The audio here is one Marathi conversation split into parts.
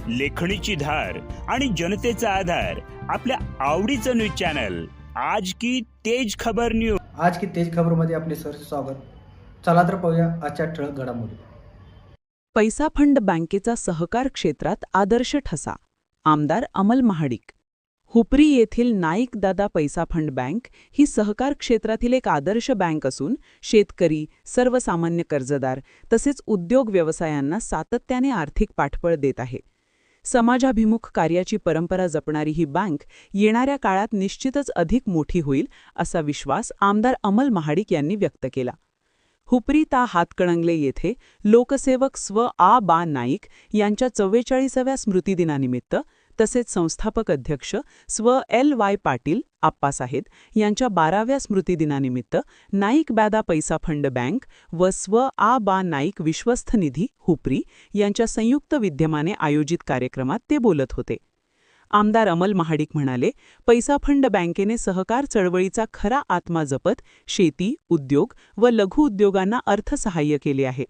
लेखणीची धार आणि जनतेचा आधार, आपल्या आवडीचं न्यूज चॅनल आज की तेज खबर न्यूज. आज की तेज खबरमध्ये आपले सहर्ष स्वागत. चला तर पाहूया आजच्या ठळक घडामोडी. पैसा फंड बँकेचा सहकार क्षेत्रात आदर्श ठसा. आमदार अमल महाडिक. हुपरी येथील नाईक दादा पैसा फंड बँक ही सहकार क्षेत्रातील एक आदर्श बँक असून शेतकरी, सर्वसामान्य कर्जदार तसेच उद्योग व्यवसायांना सातत्याने आर्थिक पाठबळ देत आहे. समाजाभिमुख कार्याची परंपरा जपणारी ही बँक येणाऱ्या काळात निश्चितच अधिक मोठी होईल असा विश्वास आमदार अमल महाडिक यांनी व्यक्त केला. हुपरी ता हातकणंगले येथे लोकसेवक स्व आ बा नाईक यांच्या 44व्या स्मृतिदिनानिमित्त तसेच संस्थापक अध्यक्ष स्व एल वाय पाटील आप्पासाहेब यांच्या 12व्या स्मृतिदिनानिमित्त नाईक दादा पैसा फंड बँक व स्व आ बा नाईक विश्वस्त निधी हुपरी यांच्या संयुक्त विद्यमाने आयोजित कार्यक्रमात ते बोलत होते. आमदार अमल महाडिक म्हणाले, पैसा फंड बँकेने सहकार चळवळीचा खरा आत्मा जपत शेती, उद्योग व लघु उद्योगांना अर्थसहाय्य केले आहे.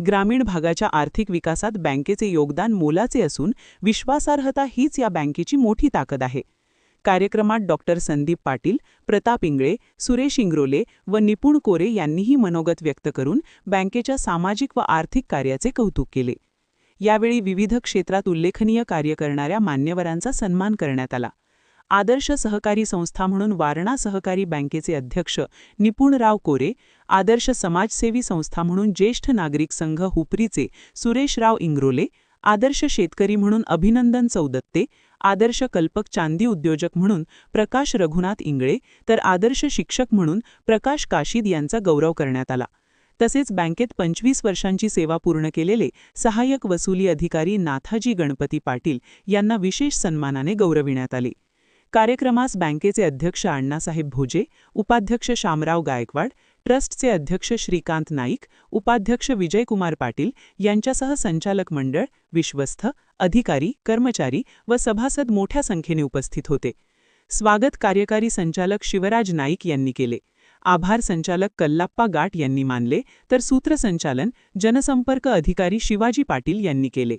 ग्रामीण भागाच्या आर्थिक विकासात बँकेचे योगदान मोलाचे असून विश्वासार्हता हीच या बँकेची मोठी ताकद आहे. कार्यक्रमात डॉक्टर संदीप पाटील, प्रताप इंगळे, सुरेश इंग्रोले व निपुण कोरे यांनीही मनोगत व्यक्त करून बँकेच्या सामाजिक व आर्थिक कार्याचे कौतुक केले. यावेळी विविध क्षेत्रात उल्लेखनीय कार्य करणाऱ्या मान्यवरांचा सन्मान करण्यात आला. आदर्श सहकारी संस्था म्हणून वारणा सहकारी बँकेचे अध्यक्ष निपुणराव कोरे, आदर्श समाजसेवी संस्था म्हणून ज्येष्ठ नागरिक संघ हुपरीचे सुरेशराव इंग्रोले, आदर्श शेतकरी म्हणून अभिनंदन चौदत्ते, आदर्श कल्पक चांदी उद्योजक म्हणून प्रकाश रघुनाथ इंगळे तर आदर्श शिक्षक म्हणून प्रकाश काशीद यांचा गौरव करण्यात आला. तसेच बँकेत 25 वर्षांची सेवा पूर्ण केलेले सहाय्यक वसुली अधिकारी नाथाजी गणपती पाटील यांना विशेष सन्मानाने गौरविण्यात आले. कार्यक्रमास बँकेचे अध्यक्ष अण्णासाहेब भोजे, उपाध्यक्ष शामराव गायकवाड, ट्रस्टचे अध्यक्ष श्रीकांत नाईक, उपाध्यक्ष विजयकुमार पाटील यांच्यासह संचालक मंडळ, विश्वस्त, अधिकारी, कर्मचारी व सभासद मोठ्या संख्येने उपस्थित होते. स्वागत कार्यकारी संचालक शिवराज नाईक यांनी केले. आभार संचालक कल्लाप्पा गाट यांनी मानले तर सूत्रसंचालन जनसंपर्क अधिकारी शिवाजी पाटील यांनी केले.